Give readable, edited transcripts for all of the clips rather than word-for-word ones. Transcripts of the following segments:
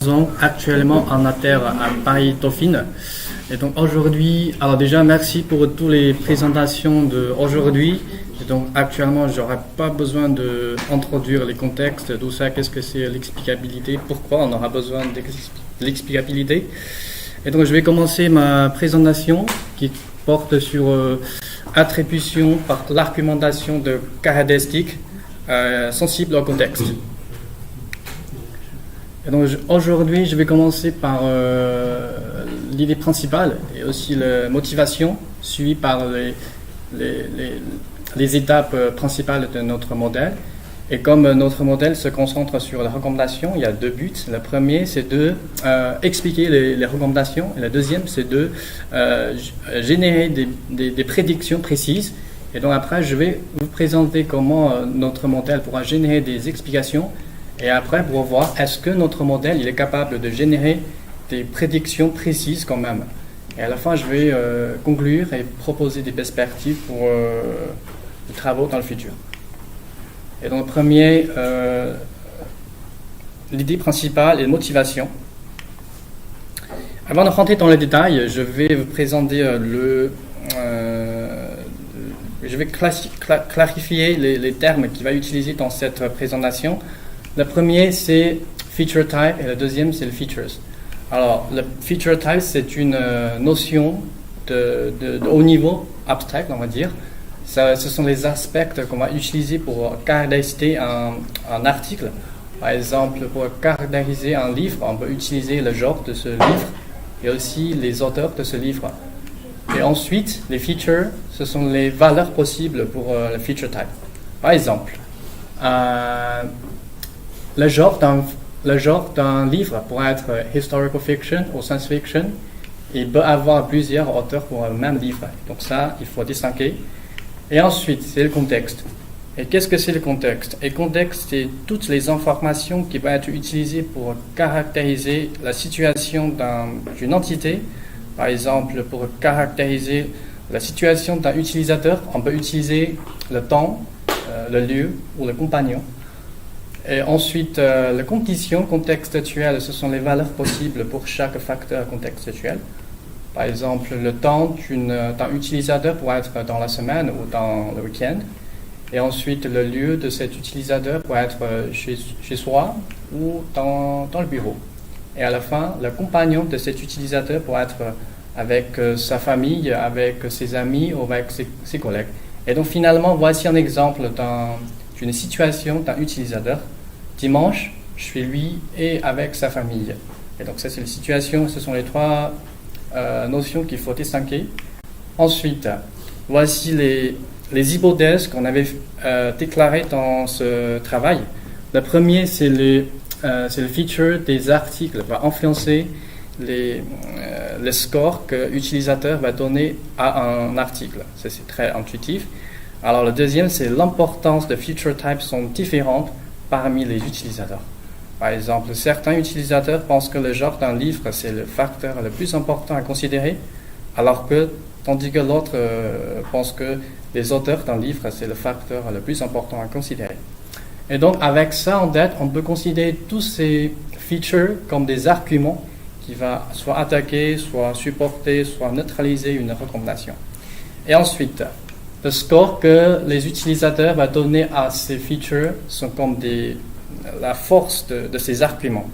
basons actuellement en Inter à Paris-Dauphine. Et donc aujourd'hui, alors déjà merci pour toutes les présentations d'aujourd'hui. Et donc actuellement, j'aurais pas besoin d'introduire les contextes, tout ça, qu'est-ce que c'est l'explicabilité, pourquoi on aura besoin de l'explicabilité. Et donc je vais commencer ma présentation qui porte sur attribution par l'argumentation de caractéristiques sensibles au contexte. Et donc aujourd'hui, je vais commencer par l'idée principale et aussi la motivation, suivie par les étapes principales de notre modèle. Et comme notre modèle se concentre sur les recommandations, il y a deux buts. Le premier, c'est de expliquer les recommandations. Et le deuxième, c'est de générer des prédictions précises. Et donc après, je vais vous présenter comment notre modèle pourra générer des explications. Et après, pour voir est-ce que notre modèle il est capable de générer des prédictions précises quand même. Et à la fin, je vais conclure et proposer des perspectives pour les travaux dans le futur. Et donc, le premier, l'idée principale est la motivation. Avant de rentrer dans les détails, je vais vous présenter je vais clarifier les termes qu'il va utiliser dans cette présentation. Le premier, c'est feature type et le deuxième, c'est le features. Alors, le feature type, c'est une notion de haut niveau, abstract, on va dire. Ce sont les aspects qu'on va utiliser pour caractériser un article. Par exemple, pour caractériser un livre, on peut utiliser le genre de ce livre et aussi les auteurs de ce livre. Et ensuite, les features, ce sont les valeurs possibles pour le feature type. Par exemple, le genre d'un livre pourrait être historical fiction ou science fiction. Il peut avoir plusieurs auteurs pour un même livre. Donc ça, il faut distinguer. Et ensuite, c'est le contexte. Et qu'est-ce que c'est le contexte? Et le contexte, c'est toutes les informations qui vont être utilisées pour caractériser la situation d'une entité. Par exemple, pour caractériser la situation d'un utilisateur, on peut utiliser le temps, le lieu ou le compagnon. Et ensuite, les conditions contextuelles, ce sont les valeurs possibles pour chaque facteur contextuel. Par exemple, le temps d'un utilisateur pourrait être dans la semaine ou dans le week-end. Et ensuite, le lieu de cet utilisateur pourrait être chez soi ou dans le bureau. Et à la fin, le compagnon de cet utilisateur pourrait être avec sa famille, avec ses amis ou avec ses collègues. Et donc finalement, voici un exemple d'une situation d'un utilisateur. Dimanche, je suis lui et avec sa famille. Et donc ça, c'est la situation, ce sont les trois notions qu'il faut distinguer. Ensuite, voici les hypothèses qu'on avait déclarées dans ce travail. Le premier, c'est le feature des articles va influencer le score que l'utilisateur va donner à un article. Ça, c'est très intuitif. Alors, le deuxième, c'est l'importance de feature types sont différentes parmi les utilisateurs. Par exemple, certains utilisateurs pensent que le genre d'un livre, c'est le facteur le plus important à considérer, tandis que l'autre pense que les auteurs d'un livre, c'est le facteur le plus important à considérer. Et donc, avec ça en tête, on peut considérer tous ces features comme des arguments qui vont soit attaquer, soit supporter, soit neutraliser une recommandation. Et ensuite, le score que les utilisateurs vont donner à ces features sont comme la force de ces arguments.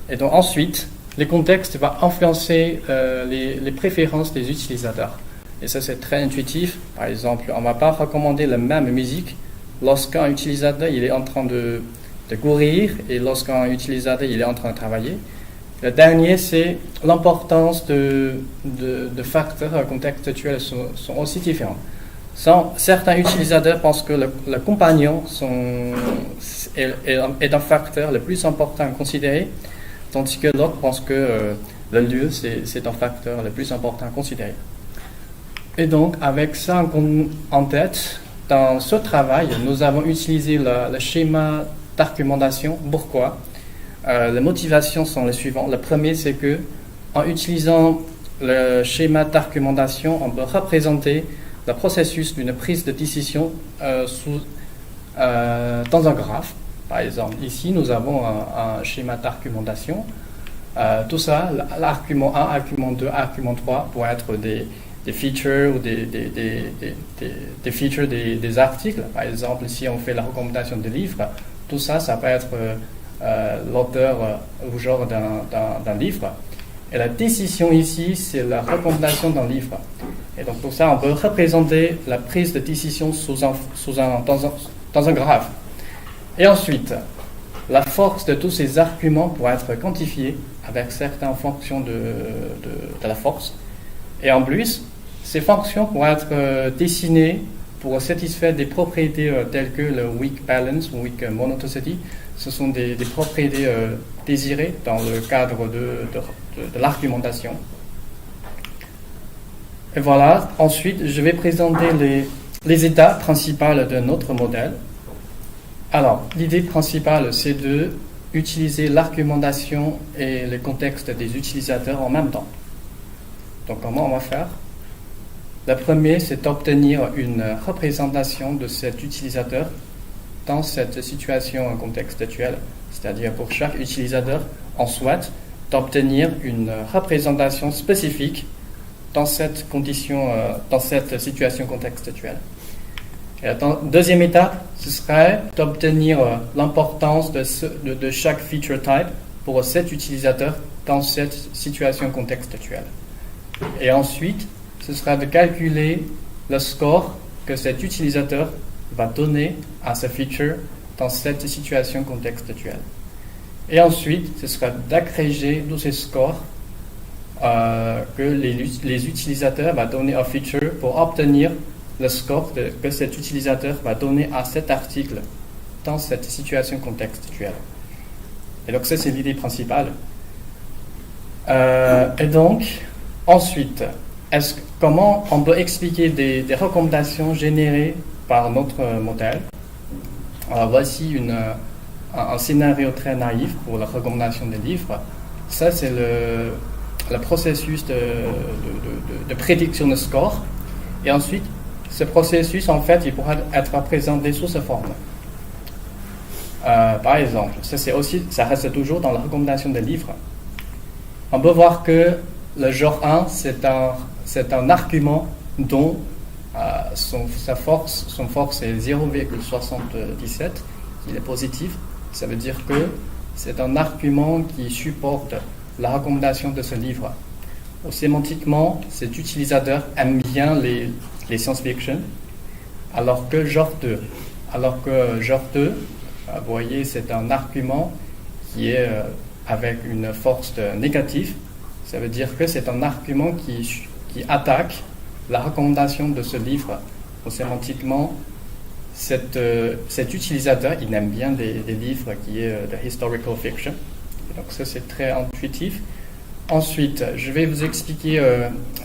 Et donc ensuite, le contexte va influencer les préférences des utilisateurs. Et ça, c'est très intuitif. Par exemple, on ne va pas recommander la même musique lorsqu'un utilisateur il est en train de courir et lorsqu'un utilisateur il est en train de travailler. Le dernier, c'est l'importance de facteurs contextuels sont aussi différents. Certains utilisateurs pensent que le compagnon est un facteur le plus important à considérer, tandis que l'autre pense que le lieu, c'est un facteur le plus important à considérer. Et donc, avec ça en tête, dans ce travail, nous avons utilisé le schéma d'argumentation. Pourquoi? Les motivations sont les suivantes. Le premier, c'est que en utilisant le schéma d'argumentation, on peut représenter le processus d'une prise de décision dans un graphe. Par exemple, ici, nous avons un schéma d'argumentation. Tout ça, l'argument 1, argument 2, argument 3 pour être des features ou des features des articles. Par exemple, si on fait la recommandation de livres, tout ça, ça peut être l'auteur ou genre d'un livre. Et la décision ici, c'est la recommandation d'un livre. Et donc pour ça, on peut représenter la prise de décision dans un graphe. Et ensuite, la force de tous ces arguments pourra être quantifiée avec certaines fonctions de la force. Et en plus, ces fonctions pourront être dessinées pour satisfaire des propriétés telles que le weak balance ou weak monotonicity. Ce sont des propriétés désirées dans le cadre de l'argumentation. Et voilà, ensuite, je vais présenter les états principaux de notre modèle. Alors, l'idée principale, c'est de utiliser l'argumentation et le contexte des utilisateurs en même temps. Donc, comment on va faire? Le premier, c'est d'obtenir une représentation de cet utilisateur dans cette situation contextuelle. C'est-à-dire, pour chaque utilisateur, on souhaite d'obtenir une représentation spécifique dans cette condition, dans cette situation contextuelle. Et la deuxième étape, ce serait d'obtenir l'importance de chaque feature type pour cet utilisateur dans cette situation contextuelle. Et ensuite, ce sera de calculer le score que cet utilisateur va donner à ce feature dans cette situation contextuelle. Et ensuite, ce sera d'agréger tous ces scores que les utilisateurs vont donner au feature pour obtenir le score que cet utilisateur va donner à cet article dans cette situation contextuelle. Et donc ça, c'est l'idée principale. Et donc, ensuite, comment on peut expliquer des recommandations générées par notre modèle? Alors voici un scénario très naïf pour la recommandation des livres. Ça, c'est le processus de prédiction de score. Et ensuite, ce processus, en fait, il pourra être présenté sous cette forme. Par exemple, ça reste toujours dans la recommandation des livres. On peut voir que le genre 1, c'est un argument dont son force est 0,77. Il est positif. Ça veut dire que c'est un argument qui supporte la recommandation de ce livre. Sémantiquement, cet utilisateur aime bien les science-fiction, alors que genre 2, vous voyez, c'est un argument qui est avec une force négative. Ça veut dire que c'est un argument qui attaque la recommandation de ce livre. Sémantiquement, cet utilisateur, il aime bien des livres qui est de historical fiction. Donc ça, c'est très intuitif. Ensuite, je vais vous expliquer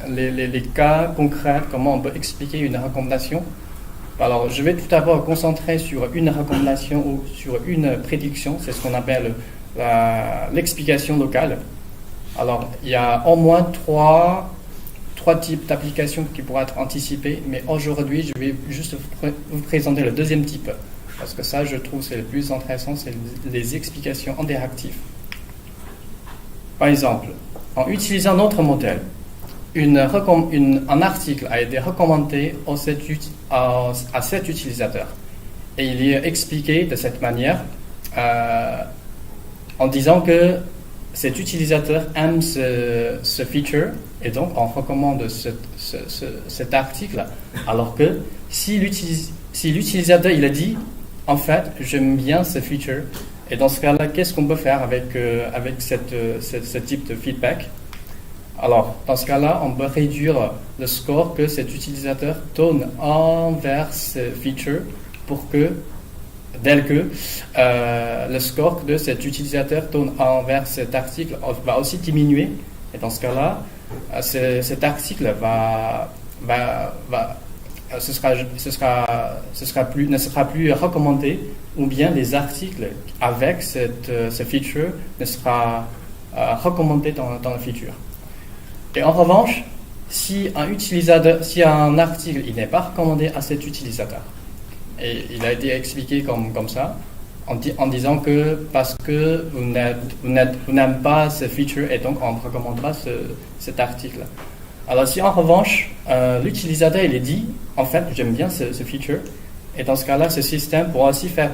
les cas concrets, comment on peut expliquer une recommandation. Alors, je vais tout d'abord concentrer sur une recommandation ou sur une prédiction. C'est ce qu'on appelle l'explication locale. Alors, il y a au moins trois types d'applications qui pourraient être anticipées, mais aujourd'hui, je vais juste vous présenter le deuxième type, parce que ça, je trouve, c'est le plus intéressant, c'est les explications interactives. Par exemple, en utilisant notre modèle, un article a été recommandé à cet utilisateur. Et il est expliqué de cette manière en disant que cet utilisateur aime ce feature et donc on recommande cet article. Alors que si l'utilisateur il a dit en fait j'aime bien ce feature, et dans ce cas-là, qu'est-ce qu'on peut faire avec ce type de feedback? Alors, dans ce cas-là, on peut réduire le score que cet utilisateur donne envers ce feature tel que le score que cet utilisateur donne envers cet article va aussi diminuer. Et dans ce cas-là, cet article ne sera plus recommandé, ou bien les articles avec ce feature ne sera recommandé dans le futur. Et en revanche, si un article il n'est pas recommandé à cet utilisateur, et il a été expliqué comme ça, en disant que parce que vous n'aimez pas ce feature et donc on ne recommande pas cet article. Alors si en revanche, l'utilisateur il est dit, en fait j'aime bien ce feature, et dans ce cas-là, ce système pourra aussi faire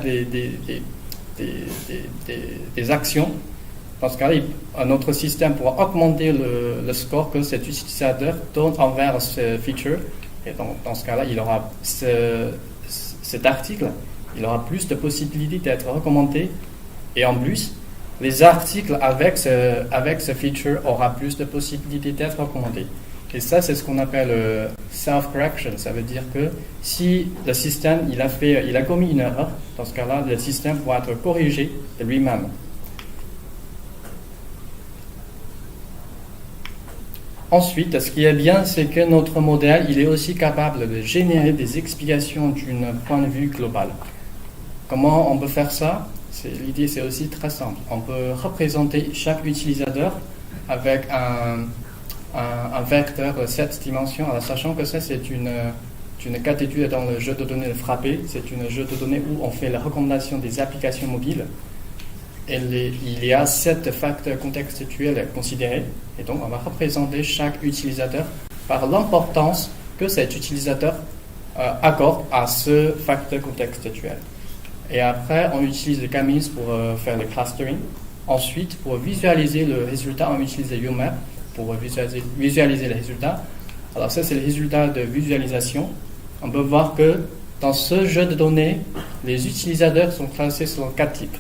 des actions. Dans ce cas-là, notre système pourra augmenter le score que cet utilisateur donne envers ce feature. Et donc, dans ce cas-là, il aura cet article, il aura plus de possibilités d'être recommandé. Et en plus, les articles avec ce feature aura plus de possibilités d'être recommandés. Et ça, c'est ce qu'on appelle self-correction. Ça veut dire que si le système il a commis une erreur, dans ce cas-là, le système pourra être corrigé de lui-même. Ensuite, ce qui est bien, c'est que notre modèle, il est aussi capable de générer des explications d'un point de vue global. Comment on peut faire ça? L'idée, c'est aussi très simple. On peut représenter chaque utilisateur avec un vecteur 7 dimensions, alors sachant que ça, c'est une cas d'étude dans le jeu de données de Frappé. C'est un jeu de données où on fait la recommandation des applications mobiles. Et il y a 7 facteurs contextuels considérés. Et donc, on va représenter chaque utilisateur par l'importance que cet utilisateur accorde à ce facteur contextuel. Et après, on utilise le K-means pour faire le clustering. Ensuite, pour visualiser le résultat, on utilise le UMap pour visualiser les résultats. Alors ça, c'est le résultat de visualisation. On peut voir que dans ce jeu de données, les utilisateurs sont classés selon 4 types.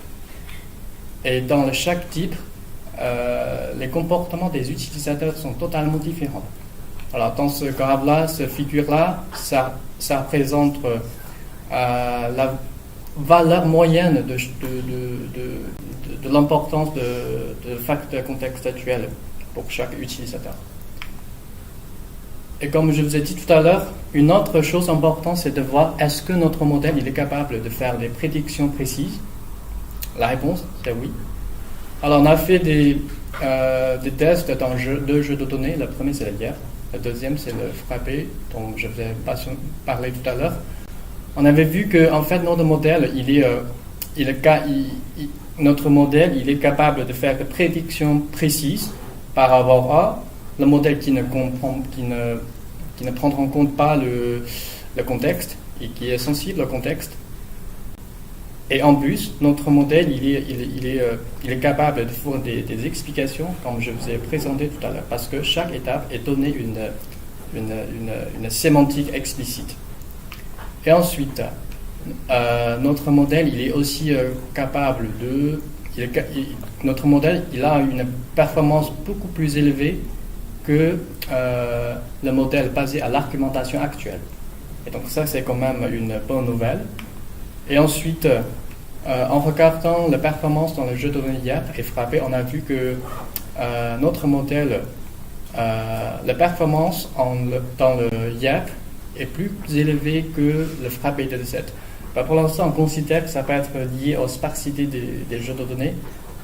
Et dans chaque type, les comportements des utilisateurs sont totalement différents. Alors dans ce graphe-là, cette figure-là, ça représente la valeur moyenne de l'importance de facteurs contextuels pour chaque utilisateur. Et comme je vous ai dit tout à l'heure, une autre chose importante, c'est de voir est-ce que notre modèle il est capable de faire des prédictions précises. La réponse, c'est oui. Alors, on a fait des tests dans deux jeux de données. Le premier, c'est la guerre. Le deuxième, c'est le frappé, dont je vous ai parlé tout à l'heure. On avait vu que, en fait, notre modèle, notre modèle, il est capable de faire des prédictions précises par rapport à le modèle qui ne prendra en compte pas le contexte et qui est sensible au contexte. Et en plus, notre modèle, il est capable de fournir des explications, comme je vous ai présenté tout à l'heure, parce que chaque étape est donnée une sémantique explicite. Et ensuite, notre modèle, il est aussi capable de... notre modèle, il a une performance beaucoup plus élevée que le modèle basé à l'argumentation actuelle. Et donc ça, c'est quand même une bonne nouvelle. Et ensuite, en regardant la performance dans le jeu de données YAP et Frappé, on a vu que notre modèle, la performance dans le YAP est plus élevée que le Frappé dataset. Pour l'instant, on considère que ça peut être lié aux sparsités des jeux de données,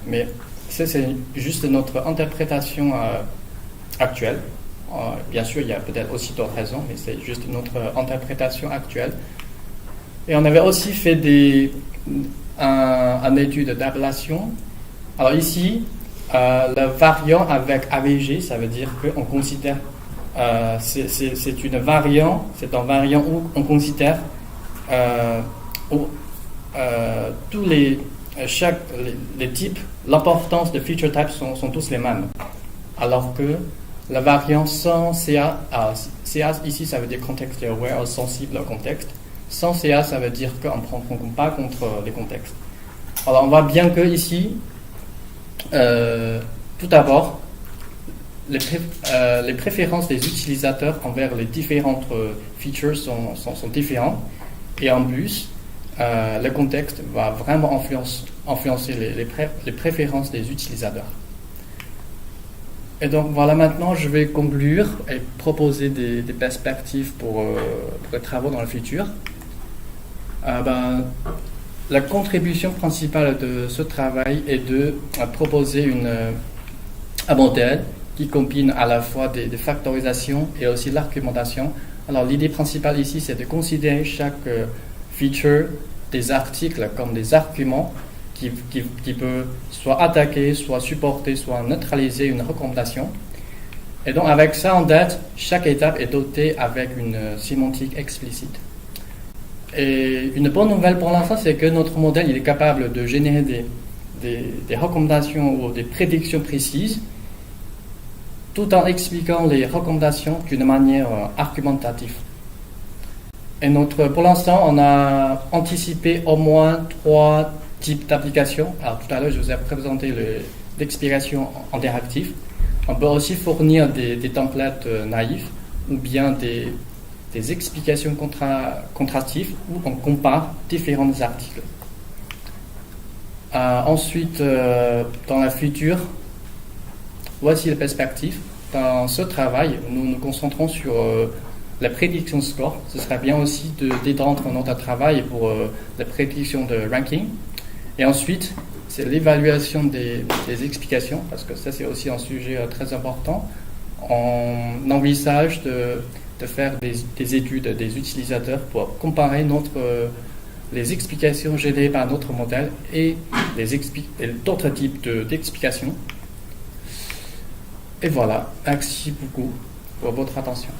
mais ça, c'est juste notre interprétation actuelle. Bien sûr, il y a peut-être aussi d'autres raisons, mais c'est juste notre interprétation actuelle. Et on avait aussi fait une étude d'ablation. Alors ici, le variant avec AVG, ça veut dire qu'on considère, c'est un variant où on considère tous les types, l'importance de feature types sont tous les mêmes. Alors que la variant sans CA, CA ici ça veut dire context aware, sensible au contexte. Sans CA, ça veut dire qu'on ne prend pas contre les contextes. Alors, on voit bien que ici, tout d'abord, les préférences des utilisateurs envers les différentes features sont différentes. Et en plus, le contexte va vraiment influencer les préférences des utilisateurs. Et donc, voilà, maintenant, je vais conclure et proposer des perspectives pour les travaux dans le futur. La contribution principale de ce travail est de proposer un modèle qui combine à la fois des factorisations et aussi l'argumentation. Alors l'idée principale ici, c'est de considérer chaque feature des articles comme des arguments qui peuvent soit attaquer, soit supporter, soit neutraliser une recommandation. Et donc avec ça en tête, chaque étape est dotée avec une sémantique explicite. Et une bonne nouvelle pour l'instant, c'est que notre modèle il est capable de générer des recommandations ou des prédictions précises, tout en expliquant les recommandations d'une manière argumentative. Et pour l'instant, on a anticipé au moins 3 types d'applications. Alors tout à l'heure, je vous ai présenté l'explication interactive. On peut aussi fournir des templates naïfs ou bien des explications contrastives où on compare différents articles. Ensuite, dans la future, voici la perspective. Dans ce travail, nous nous concentrons sur la prédiction score. Ce serait bien aussi d'étendre notre travail pour la prédiction de ranking. Et ensuite, c'est l'évaluation des explications, parce que ça c'est aussi un sujet très important. On envisage de faire des études des utilisateurs pour comparer les explications générées par notre modèle et d'autres types d'explications. Et voilà, merci beaucoup pour votre attention.